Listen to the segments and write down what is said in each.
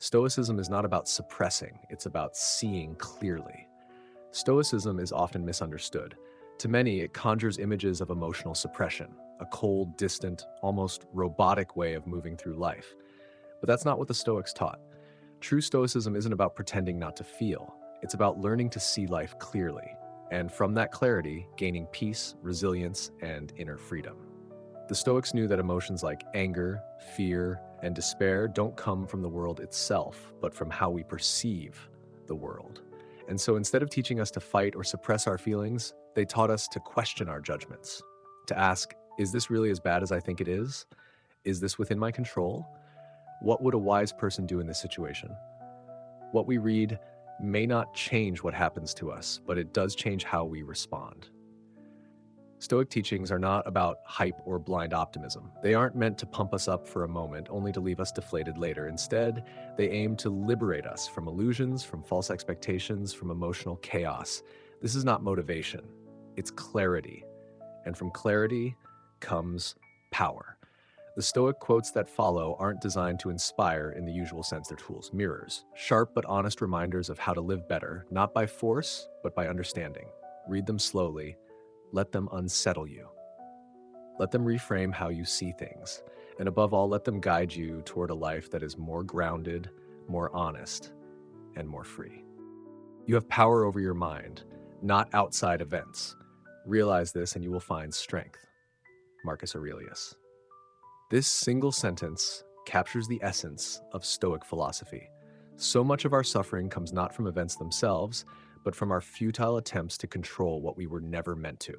Stoicism is not about suppressing, it's about seeing clearly. Stoicism is often misunderstood. To many, it conjures images of emotional suppression, a cold, distant, almost robotic way of moving through life. But that's not what the Stoics taught. True Stoicism isn't about pretending not to feel, it's about learning to see life clearly, and from that clarity, gaining peace, resilience, and inner freedom. The Stoics knew that emotions like anger, fear, and despair don't come from the world itself, but from how we perceive the world. And so instead of teaching us to fight or suppress our feelings, they taught us to question our judgments, to ask, is this really as bad as I think it is? Is this within my control? What would a wise person do in this situation? What we read may not change what happens to us, but it does change how we respond. Stoic teachings are not about hype or blind optimism. They aren't meant to pump us up for a moment, only to leave us deflated later. Instead, they aim to liberate us from illusions, from false expectations, from emotional chaos. This is not motivation, it's clarity. And from clarity comes power. The Stoic quotes that follow aren't designed to inspire in the usual sense. They're tools, mirrors, sharp but honest reminders of how to live better, not by force, but by understanding. Read them slowly. Let them unsettle you. Let them reframe how you see things. And above all, let them guide you toward a life that is more grounded, more honest, and more free. You have power over your mind, not outside events. Realize this and you will find strength. Marcus Aurelius. This single sentence captures the essence of Stoic philosophy. So much of our suffering comes not from events themselves, but from our futile attempts to control what we were never meant to.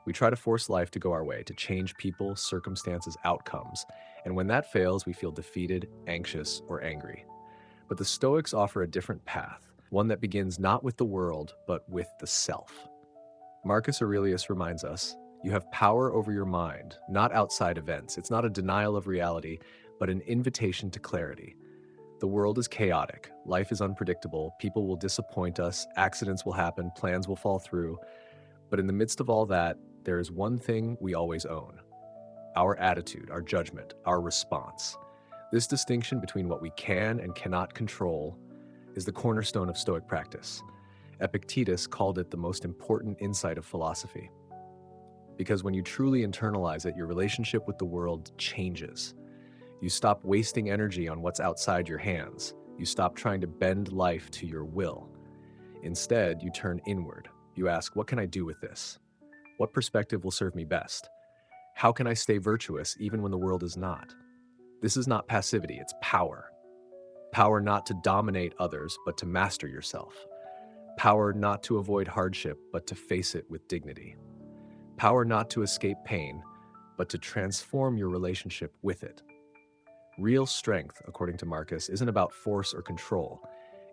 We try to force life to go our way, to change people, circumstances, outcomes, and when that fails, we feel defeated, anxious, or angry. But the Stoics offer a different path, one that begins not with the world, but with the self. Marcus Aurelius reminds us, you have power over your mind, not outside events. It's not a denial of reality, but an invitation to clarity. The world is chaotic, life is unpredictable, people will disappoint us, accidents will happen, plans will fall through. But in the midst of all that, there is one thing we always own: our attitude, our judgment, our response. This distinction between what we can and cannot control is the cornerstone of Stoic practice. Epictetus called it the most important insight of philosophy. Because when you truly internalize it, your relationship with the world changes. You stop wasting energy on what's outside your hands. You stop trying to bend life to your will. Instead, you turn inward. You ask, what can I do with this? What perspective will serve me best? How can I stay virtuous even when the world is not? This is not passivity, it's power. Power not to dominate others, but to master yourself. Power not to avoid hardship, but to face it with dignity. Power not to escape pain, but to transform your relationship with it. Real strength, according to Marcus, isn't about force or control.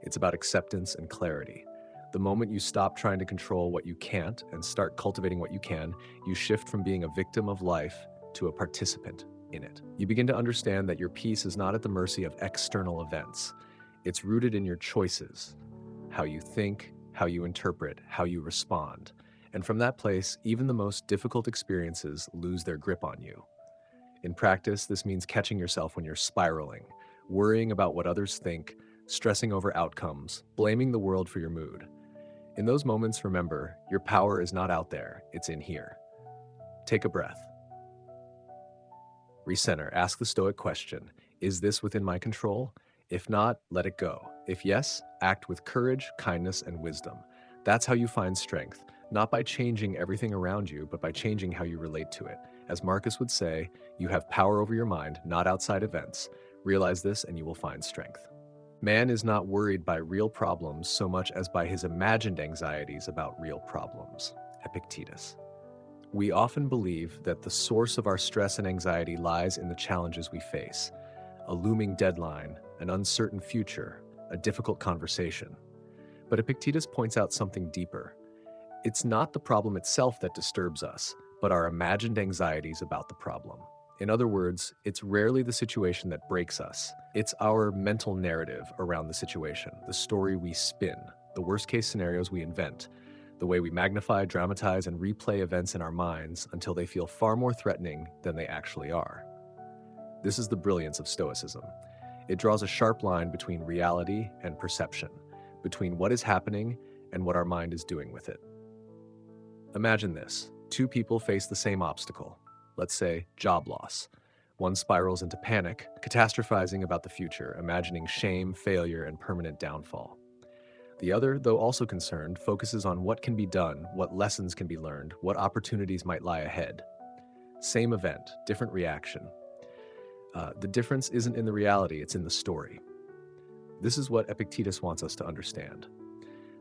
It's about acceptance and clarity. The moment you stop trying to control what you can't and start cultivating what you can, you shift from being a victim of life to a participant in it. You begin to understand that your peace is not at the mercy of external events. It's rooted in your choices, how you think, how you interpret, how you respond. And from that place, even the most difficult experiences lose their grip on you. In practice, this means catching yourself when you're spiraling, worrying about what others think, stressing over outcomes, blaming the world for your mood. In those moments, remember, your power is not out there, it's in here. Take a breath. Recenter, ask the Stoic question, is this within my control? If not, let it go. If yes, act with courage, kindness, and wisdom. That's how you find strength, not by changing everything around you, but by changing how you relate to it. As Marcus would say, you have power over your mind, not outside events. Realize this and you will find strength. Man is not worried by real problems so much as by his imagined anxieties about real problems. Epictetus. We often believe that the source of our stress and anxiety lies in the challenges we face: a looming deadline, an uncertain future, a difficult conversation. But Epictetus points out something deeper. It's not the problem itself that disturbs us, but our imagined anxieties about the problem. In other words, it's rarely the situation that breaks us. It's our mental narrative around the situation, the story we spin, the worst-case scenarios we invent, the way we magnify, dramatize, and replay events in our minds until they feel far more threatening than they actually are. This is the brilliance of Stoicism. It draws a sharp line between reality and perception, between what is happening and what our mind is doing with it. Imagine this. Two people face the same obstacle, let's say job loss. One spirals into panic, catastrophizing about the future, imagining shame, failure, and permanent downfall. The other, though also concerned, focuses on what can be done, what lessons can be learned, what opportunities might lie ahead. Same event, different reaction. The difference isn't in the reality, it's in the story. This is what Epictetus wants us to understand.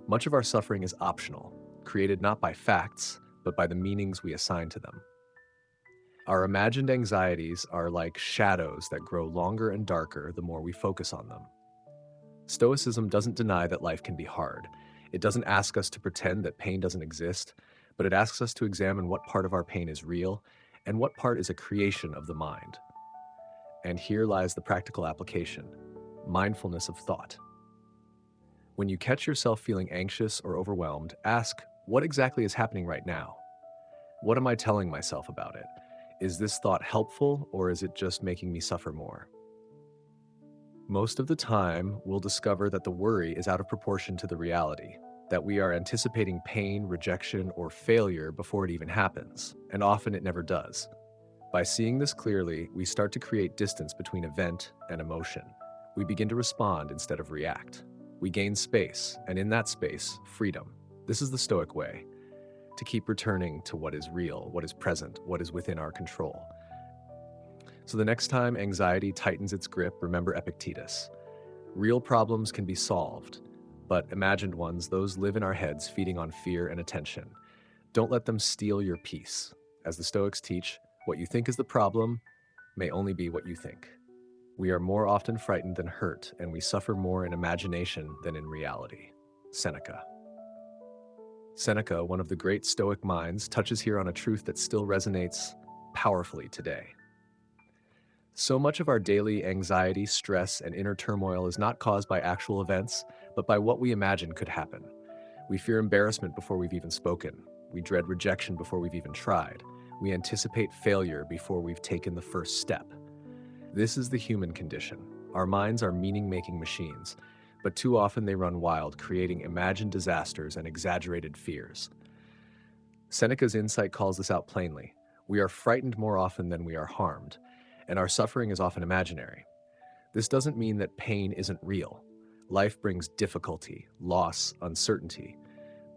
Much of our suffering is optional, created not by facts, but by the meanings we assign to them. Our imagined anxieties are like shadows that grow longer and darker the more we focus on them. Stoicism doesn't deny that life can be hard. It doesn't ask us to pretend that pain doesn't exist, but it asks us to examine what part of our pain is real and what part is a creation of the mind. And here lies the practical application: mindfulness of thought. When you catch yourself feeling anxious or overwhelmed, ask, what exactly is happening right now? What am I telling myself about it? Is this thought helpful, or is it just making me suffer more? Most of the time, we'll discover that the worry is out of proportion to the reality, that we are anticipating pain, rejection, or failure before it even happens, and often it never does. By seeing this clearly, we start to create distance between event and emotion. We begin to respond instead of react. We gain space, and in that space, freedom. This is the Stoic way: to keep returning to what is real, what is present, what is within our control. So the next time anxiety tightens its grip, remember Epictetus. Real problems can be solved, but imagined ones, those live in our heads, feeding on fear and attention. Don't let them steal your peace. As the Stoics teach, what you think is the problem may only be what you think. We are more often frightened than hurt, and we suffer more in imagination than in reality. Seneca. Seneca, one of the great Stoic minds, touches here on a truth that still resonates powerfully today. So much of our daily anxiety, stress, and inner turmoil is not caused by actual events, but by what we imagine could happen. We fear embarrassment before we've even spoken. We dread rejection before we've even tried. We anticipate failure before we've taken the first step. This is the human condition. Our minds are meaning-making machines, but too often they run wild, creating imagined disasters and exaggerated fears. Seneca's insight calls this out plainly. We are frightened more often than we are harmed, and our suffering is often imaginary. This doesn't mean that pain isn't real. Life brings difficulty, loss, uncertainty,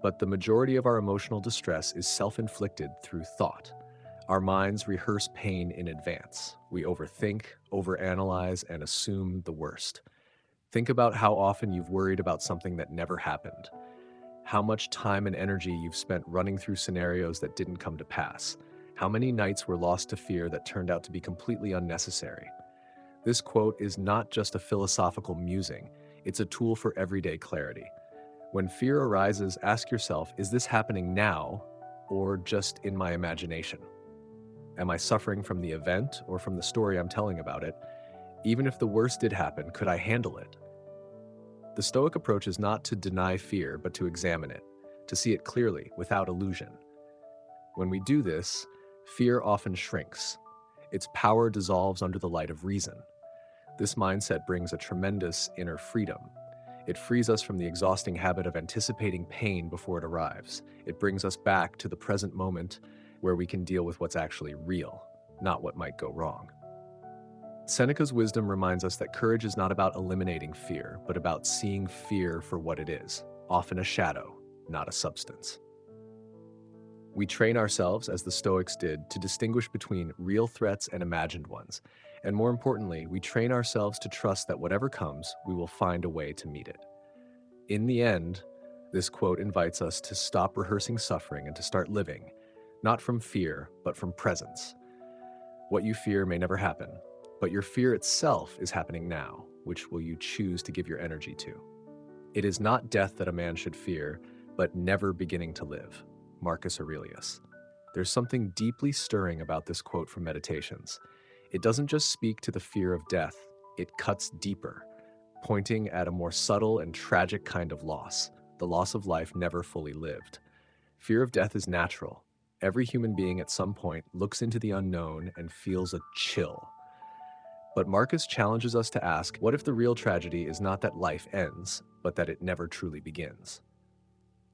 but the majority of our emotional distress is self-inflicted through thought. Our minds rehearse pain in advance. We overthink, overanalyze, and assume the worst. Think about how often you've worried about something that never happened. How much time and energy you've spent running through scenarios that didn't come to pass. How many nights were lost to fear that turned out to be completely unnecessary. This quote is not just a philosophical musing, it's a tool for everyday clarity. When fear arises, ask yourself, is this happening now or just in my imagination? Am I suffering from the event or from the story I'm telling about it? Even if the worst did happen, could I handle it? The Stoic approach is not to deny fear, but to examine it, to see it clearly, without illusion. When we do this, fear often shrinks. Its power dissolves under the light of reason. This mindset brings a tremendous inner freedom. It frees us from the exhausting habit of anticipating pain before it arrives. It brings us back to the present moment where we can deal with what's actually real, not what might go wrong. Seneca's wisdom reminds us that courage is not about eliminating fear, but about seeing fear for what it is, often a shadow, not a substance. We train ourselves, as the Stoics did, to distinguish between real threats and imagined ones. And more importantly, we train ourselves to trust that whatever comes, we will find a way to meet it. In the end, this quote invites us to stop rehearsing suffering and to start living, not from fear, but from presence. What you fear may never happen, but your fear itself is happening now. Which will you choose to give your energy to? It is not death that a man should fear, but never beginning to live. Marcus Aurelius. There's something deeply stirring about this quote from Meditations. It doesn't just speak to the fear of death, it cuts deeper, pointing at a more subtle and tragic kind of loss, the loss of life never fully lived. Fear of death is natural. Every human being at some point looks into the unknown and feels a chill. But Marcus challenges us to ask, what if the real tragedy is not that life ends, but that it never truly begins?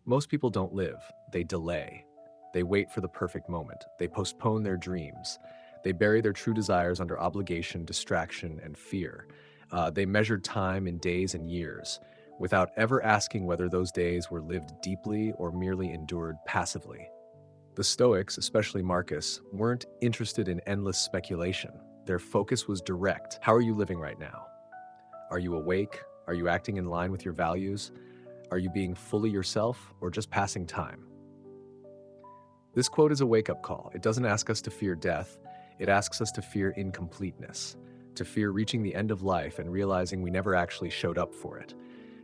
Most people don't live, they delay. They wait for the perfect moment. They postpone their dreams. They bury their true desires under obligation, distraction, and fear. They measure time in days and years, without ever asking whether those days were lived deeply or merely endured passively. The Stoics, especially Marcus, weren't interested in endless speculation. Their focus was direct. How are you living right now? Are you awake? Are you acting in line with your values? Are you being fully yourself or just passing time? This quote is a wake-up call. It doesn't ask us to fear death. It asks us to fear incompleteness, to fear reaching the end of life and realizing we never actually showed up for it.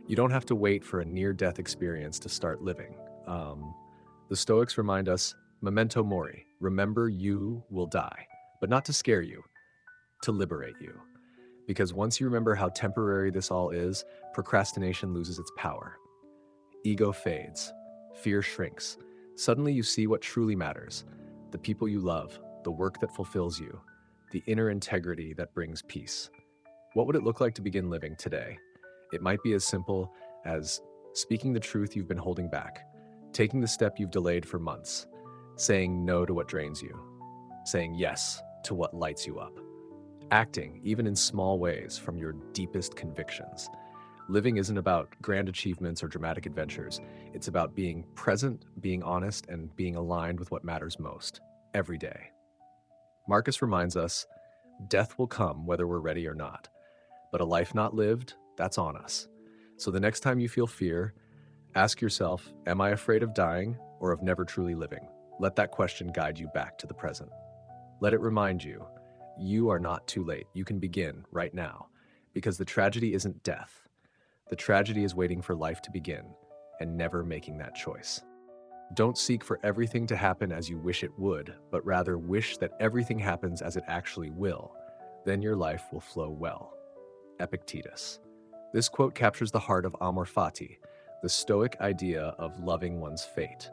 You don't have to wait for a near-death experience to start living. The Stoics remind us, memento mori, remember you will die, but not to scare you, to liberate you. Because once you remember how temporary this all is, procrastination loses its power. Ego fades, fear shrinks. Suddenly you see what truly matters, the people you love, the work that fulfills you, the inner integrity that brings peace. What would it look like to begin living today? It might be as simple as speaking the truth you've been holding back, taking the step you've delayed for months, saying no to what drains you, saying yes to what lights you up, acting, even in small ways, from your deepest convictions. Living isn't about grand achievements or dramatic adventures. It's about being present, being honest, and being aligned with what matters most, every day. Marcus reminds us, death will come whether we're ready or not. But a life not lived, that's on us. So the next time you feel fear, ask yourself, am I afraid of dying or of never truly living? Let that question guide you back to the present. Let it remind you, you are not too late. You can begin right now, because the tragedy isn't death. The tragedy is waiting for life to begin and never making that choice. Don't seek for everything to happen as you wish it would, but rather wish that everything happens as it actually will. Then your life will flow well. Epictetus. This quote captures the heart of amor fati, the Stoic idea of loving one's fate.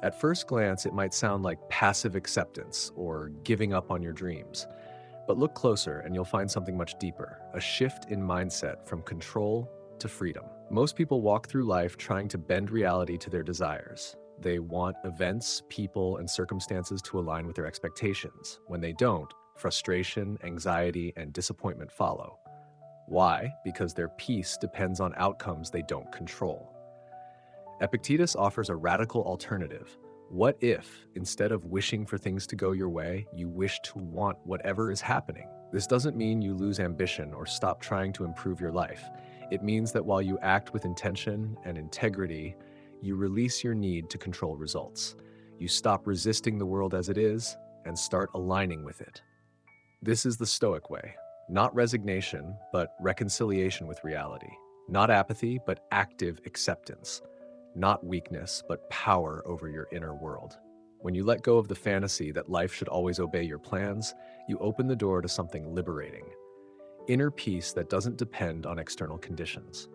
At first glance, it might sound like passive acceptance or giving up on your dreams. But look closer and you'll find something much deeper, a shift in mindset from control to freedom. Most people walk through life trying to bend reality to their desires. They want events, people, and circumstances to align with their expectations. When they don't, frustration, anxiety, and disappointment follow. Why? Because their peace depends on outcomes they don't control. Epictetus offers a radical alternative. What if, instead of wishing for things to go your way, you wish to want whatever is happening? This doesn't mean you lose ambition or stop trying to improve your life. It means that while you act with intention and integrity, you release your need to control results. You stop resisting the world as it is and start aligning with it. This is the Stoic way. Not resignation, but reconciliation with reality. Not apathy, but active acceptance. Not weakness, but power over your inner world. When you let go of the fantasy that life should always obey your plans, you open the door to something liberating. Inner peace that doesn't depend on external conditions.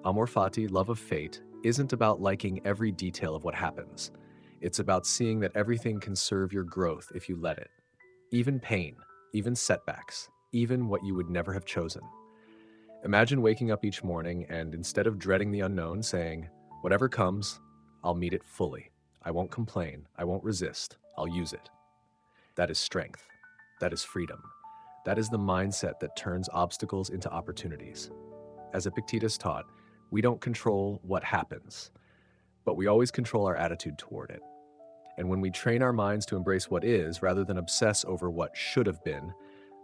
Amor fati, love of fate, isn't about liking every detail of what happens. It's about seeing that everything can serve your growth if you let it. Even pain, even setbacks, even what you would never have chosen. Imagine waking up each morning and instead of dreading the unknown, saying, whatever comes, I'll meet it fully. I won't complain. I won't resist. I'll use it. That is strength. That is freedom. That is the mindset that turns obstacles into opportunities. As Epictetus taught, we don't control what happens, but we always control our attitude toward it. And when we train our minds to embrace what is rather than obsess over what should have been,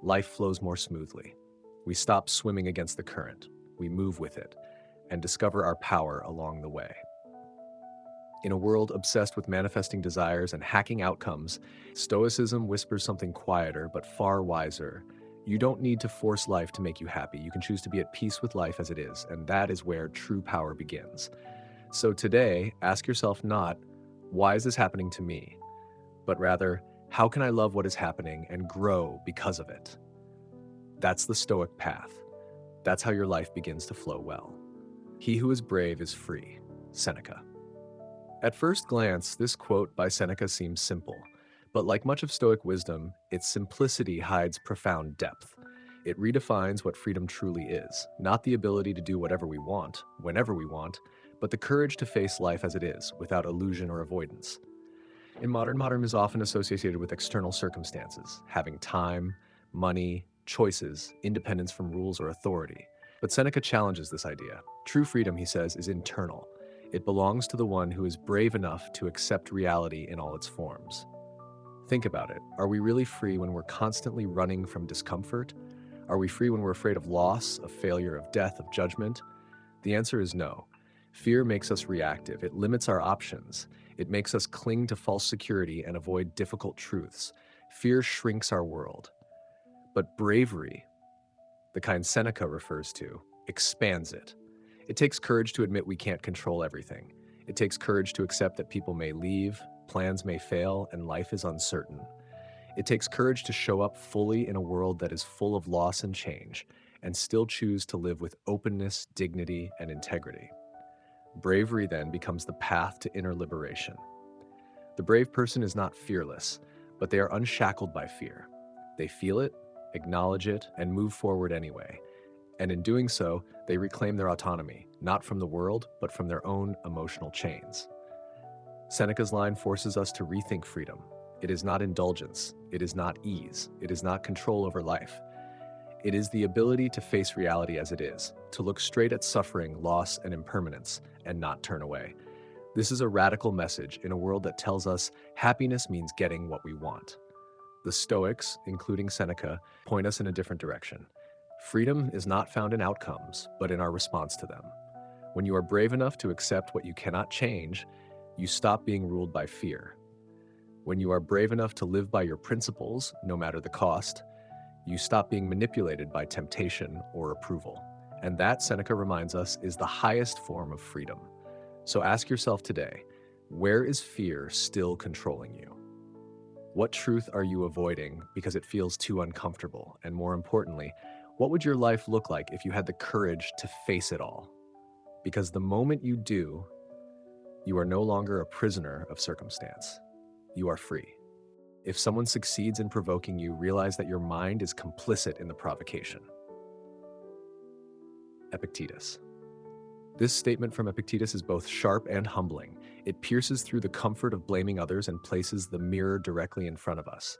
life flows more smoothly. We stop swimming against the current. We move with it and discover our power along the way. In a world obsessed with manifesting desires and hacking outcomes, Stoicism whispers something quieter but far wiser. You don't need to force life to make you happy. You can choose to be at peace with life as it is, and that is where true power begins. So today, ask yourself not, why is this happening to me? But rather, how can I love what is happening and grow because of it? That's the Stoic path. That's how your life begins to flow well. He who is brave is free. Seneca. At first glance, this quote by Seneca seems simple, but like much of Stoic wisdom, its simplicity hides profound depth. It redefines what freedom truly is, not the ability to do whatever we want, whenever we want, but the courage to face life as it is, without illusion or avoidance. In modern is often associated with external circumstances, having time, money, choices, independence from rules or authority. But Seneca challenges this idea. True freedom, he says, is internal. It belongs to the one who is brave enough to accept reality in all its forms. Think about it. Are we really free when we're constantly running from discomfort? Are we free when we're afraid of loss, of failure, of death, of judgment? The answer is no. Fear makes us reactive. It limits our options. It makes us cling to false security and avoid difficult truths. Fear shrinks our world. But bravery, the kind Seneca refers to, expands it. It takes courage to admit we can't control everything. It takes courage to accept that people may leave, plans may fail, and life is uncertain. It takes courage to show up fully in a world that is full of loss and change, and still choose to live with openness, dignity, and integrity. Bravery then becomes the path to inner liberation. The brave person is not fearless, but they are unshackled by fear. They feel it, acknowledge it, and move forward anyway. And in doing so, they reclaim their autonomy, not from the world, but from their own emotional chains. Seneca's line forces us to rethink freedom. It is not indulgence. It is not ease. It is not control over life. It is the ability to face reality as it is, to look straight at suffering, loss, and impermanence, and not turn away. This is a radical message in a world that tells us happiness means getting what we want. The Stoics, including Seneca, point us in a different direction. Freedom is not found in outcomes, but in our response to them. When you are brave enough to accept what you cannot change, you stop being ruled by fear. When you are brave enough to live by your principles, no matter the cost, you stop being manipulated by temptation or approval. And that, Seneca reminds us, is the highest form of freedom. So ask yourself today, where is fear still controlling you? What truth are you avoiding because it feels too uncomfortable? And more importantly, what would your life look like if you had the courage to face it all? Because the moment you do, you are no longer a prisoner of circumstance. You are free. If someone succeeds in provoking you, realize that your mind is complicit in the provocation. Epictetus. This statement from Epictetus is both sharp and humbling. It pierces through the comfort of blaming others and places the mirror directly in front of us.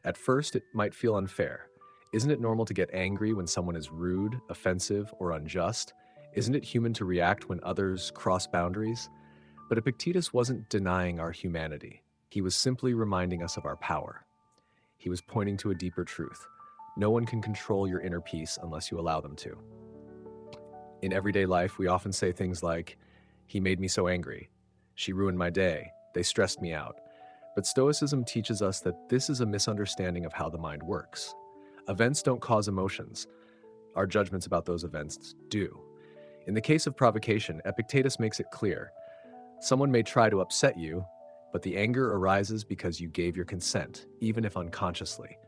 At first, it might feel unfair. Isn't it normal to get angry when someone is rude, offensive, or unjust? Isn't it human to react when others cross boundaries? But Epictetus wasn't denying our humanity. He was simply reminding us of our power. He was pointing to a deeper truth. No one can control your inner peace unless you allow them to. In everyday life, we often say things like, "He made me so angry," "She ruined my day," "They stressed me out." But Stoicism teaches us that this is a misunderstanding of how the mind works. Events don't cause emotions. Our judgments about those events do. In the case of provocation, Epictetus makes it clear. Someone may try to upset you, but the anger arises because you gave your consent, even if unconsciously.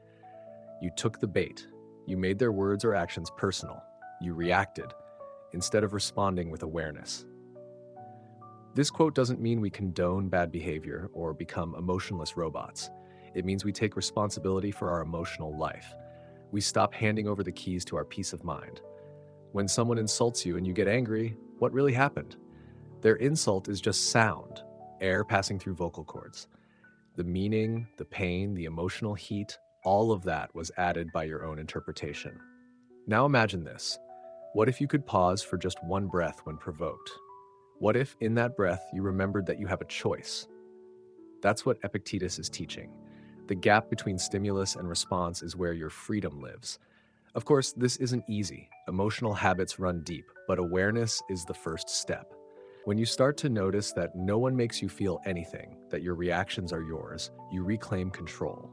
You took the bait. You made their words or actions personal. You reacted, instead of responding with awareness. This quote doesn't mean we condone bad behavior or become emotionless robots. It means we take responsibility for our emotional life. We stop handing over the keys to our peace of mind. When someone insults you and you get angry, what really happened? Their insult is just sound, air passing through vocal cords. The meaning, the pain, the emotional heat, all of that was added by your own interpretation. Now imagine this. What if you could pause for just one breath when provoked? What if, in that breath, you remembered that you have a choice? That's what Epictetus is teaching. The gap between stimulus and response is where your freedom lives. Of course, this isn't easy. Emotional habits run deep, but awareness is the first step. When you start to notice that no one makes you feel anything, that your reactions are yours, you reclaim control.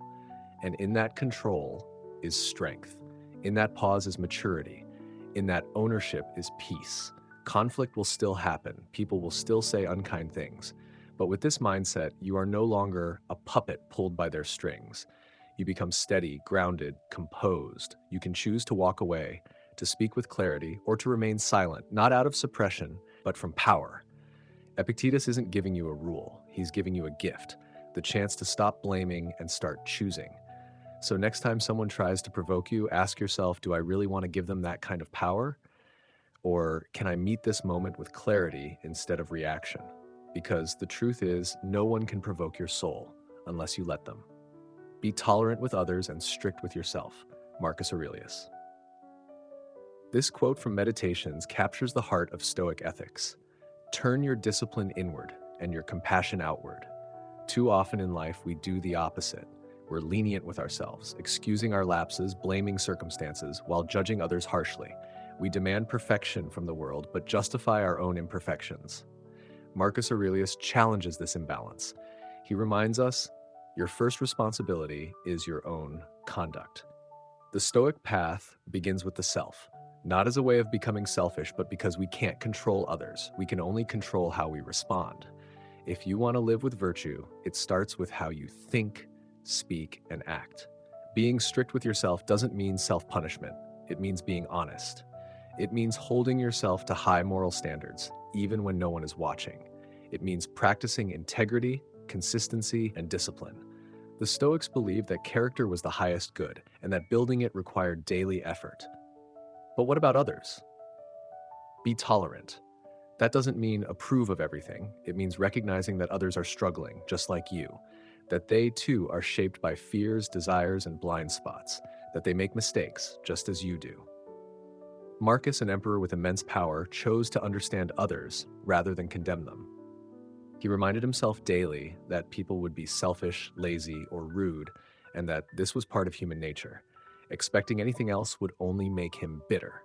And in that control is strength. In that pause is maturity. In that ownership is peace. Conflict will still happen. People will still say unkind things. But with this mindset, you are no longer a puppet pulled by their strings. You become steady, grounded, composed. You can choose to walk away, to speak with clarity, or to remain silent, not out of suppression, but from power. Epictetus isn't giving you a rule. He's giving you a gift, the chance to stop blaming and start choosing. So next time someone tries to provoke you, ask yourself, do I really want to give them that kind of power? Or can I meet this moment with clarity instead of reaction? Because the truth is, no one can provoke your soul unless you let them. Be tolerant with others and strict with yourself. Marcus Aurelius. This quote from Meditations captures the heart of Stoic ethics. Turn your discipline inward and your compassion outward. Too often in life, we do the opposite. We're lenient with ourselves, excusing our lapses, blaming circumstances, while judging others harshly. We demand perfection from the world, but justify our own imperfections. Marcus Aurelius challenges this imbalance. He reminds us, your first responsibility is your own conduct. The Stoic path begins with the self, not as a way of becoming selfish, but because we can't control others. We can only control how we respond. If you want to live with virtue, it starts with how you think, speak, and act. Being strict with yourself doesn't mean self-punishment. It means being honest. It means holding yourself to high moral standards, even when no one is watching. It means practicing integrity, consistency, and discipline. The Stoics believed that character was the highest good, and that building it required daily effort. But what about others? Be tolerant. That doesn't mean approve of everything. It means recognizing that others are struggling, just like you, that they too are shaped by fears, desires, and blind spots, that they make mistakes, just as you do. Marcus, an emperor with immense power, chose to understand others rather than condemn them. He reminded himself daily that people would be selfish, lazy, or rude, and that this was part of human nature. Expecting anything else would only make him bitter.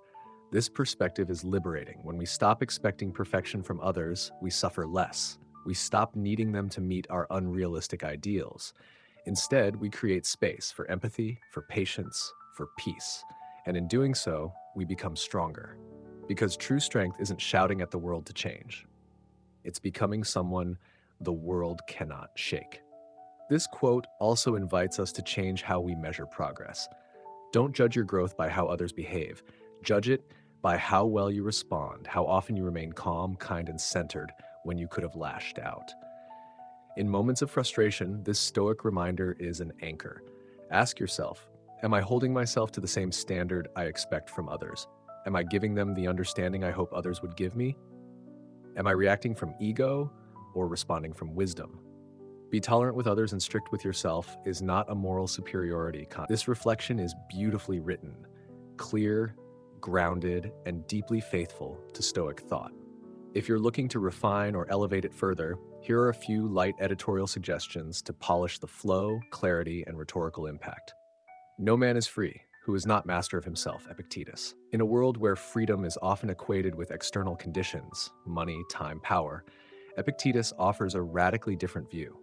This perspective is liberating. When we stop expecting perfection from others, we suffer less. We stop needing them to meet our unrealistic ideals. Instead, we create space for empathy, for patience, for peace. And in doing so, we become stronger. Because true strength isn't shouting at the world to change. It's becoming someone the world cannot shake. This quote also invites us to change how we measure progress. Don't judge your growth by how others behave. Judge it by how well you respond, how often you remain calm, kind, and centered when you could have lashed out. In moments of frustration, this Stoic reminder is an anchor. Ask yourself, am I holding myself to the same standard I expect from others? Am I giving them the understanding I hope others would give me? Am I reacting from ego or responding from wisdom? Be tolerant with others and strict with yourself is not a moral superiority. This reflection is beautifully written, clear, grounded, and deeply faithful to Stoic thought. If you're looking to refine or elevate it further, here are a few light editorial suggestions to polish the flow, clarity, and rhetorical impact. No man is free who is not master of himself, Epictetus. In a world where freedom is often equated with external conditions, money, time, power, Epictetus offers a radically different view.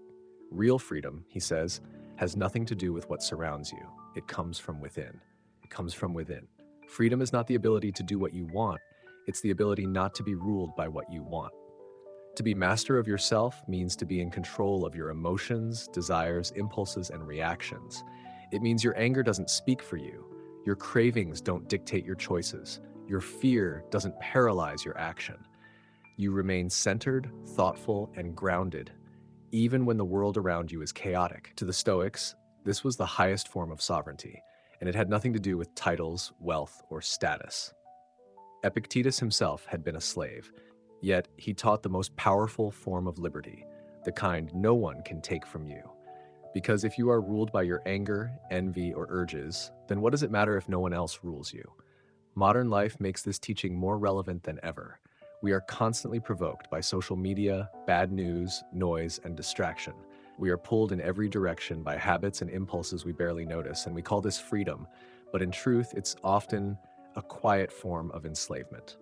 Real freedom, he says, has nothing to do with what surrounds you. It comes from within. It comes from within. Freedom is not the ability to do what you want. It's the ability not to be ruled by what you want. To be master of yourself means to be in control of your emotions, desires, impulses, and reactions. It means your anger doesn't speak for you. Your cravings don't dictate your choices. Your fear doesn't paralyze your action. You remain centered, thoughtful, and grounded, even when the world around you is chaotic. To the Stoics, this was the highest form of sovereignty, and it had nothing to do with titles, wealth, or status. Epictetus himself had been a slave, yet he taught the most powerful form of liberty, the kind no one can take from you. Because if you are ruled by your anger, envy, or urges, then what does it matter if no one else rules you? Modern life makes this teaching more relevant than ever. We are constantly provoked by social media, bad news, noise, and distraction. We are pulled in every direction by habits and impulses we barely notice, and we call this freedom, but in truth, it's often a quiet form of enslavement.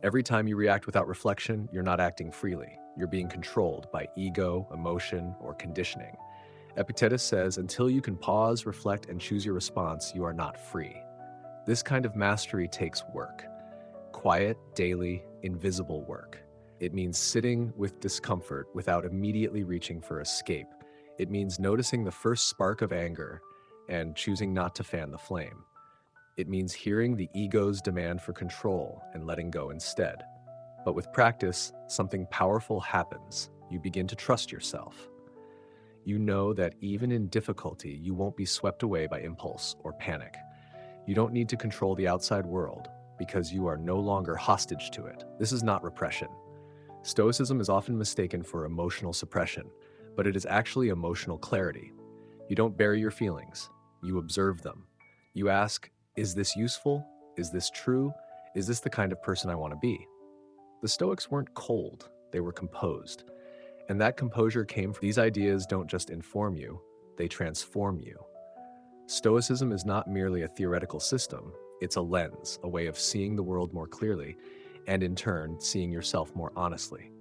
Every time you react without reflection, you're not acting freely. You're being controlled by ego, emotion, or conditioning. Epictetus says, until you can pause, reflect, and choose your response, you are not free. This kind of mastery takes work. Quiet, daily, invisible work. It means sitting with discomfort without immediately reaching for escape. It means noticing the first spark of anger and choosing not to fan the flame. It means hearing the ego's demand for control and letting go instead. But with practice, something powerful happens. You begin to trust yourself. You know that even in difficulty, you won't be swept away by impulse or panic. You don't need to control the outside world because you are no longer hostage to it. This is not repression. Stoicism is often mistaken for emotional suppression, but it is actually emotional clarity. You don't bury your feelings, you observe them. You ask, is this useful? Is this true? Is this the kind of person I want to be? The Stoics weren't cold, they were composed. And that composure came from these ideas don't just inform you, they transform you. Stoicism is not merely a theoretical system, it's a lens, a way of seeing the world more clearly, and in turn, seeing yourself more honestly.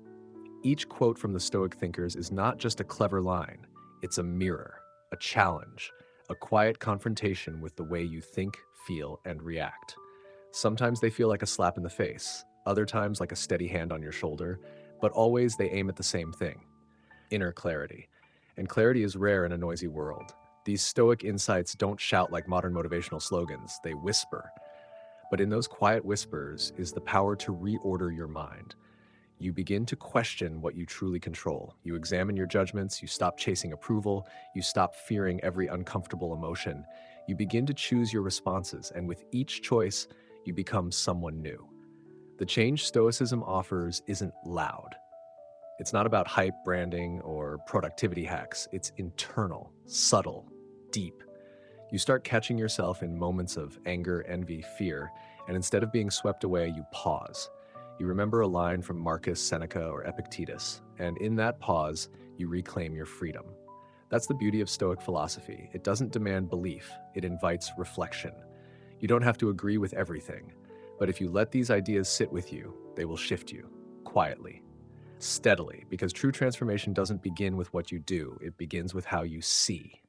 Each quote from the Stoic thinkers is not just a clever line, it's a mirror, a challenge, a quiet confrontation with the way you think, feel, and react. Sometimes they feel like a slap in the face, other times like a steady hand on your shoulder, but always they aim at the same thing: inner clarity. And clarity is rare in a noisy world. These Stoic insights don't shout like modern motivational slogans, they whisper. But in those quiet whispers is the power to reorder your mind. You begin to question what you truly control. You examine your judgments, you stop chasing approval, you stop fearing every uncomfortable emotion. You begin to choose your responses, and with each choice, you become someone new. The change Stoicism offers isn't loud. It's not about hype, branding, or productivity hacks. It's internal, subtle, deep. You start catching yourself in moments of anger, envy, fear, and instead of being swept away, you pause. You remember a line from Marcus, Seneca, or Epictetus, and in that pause, you reclaim your freedom. That's the beauty of Stoic philosophy. It doesn't demand belief, it invites reflection. You don't have to agree with everything, but if you let these ideas sit with you, they will shift you, quietly, steadily, because true transformation doesn't begin with what you do, it begins with how you see.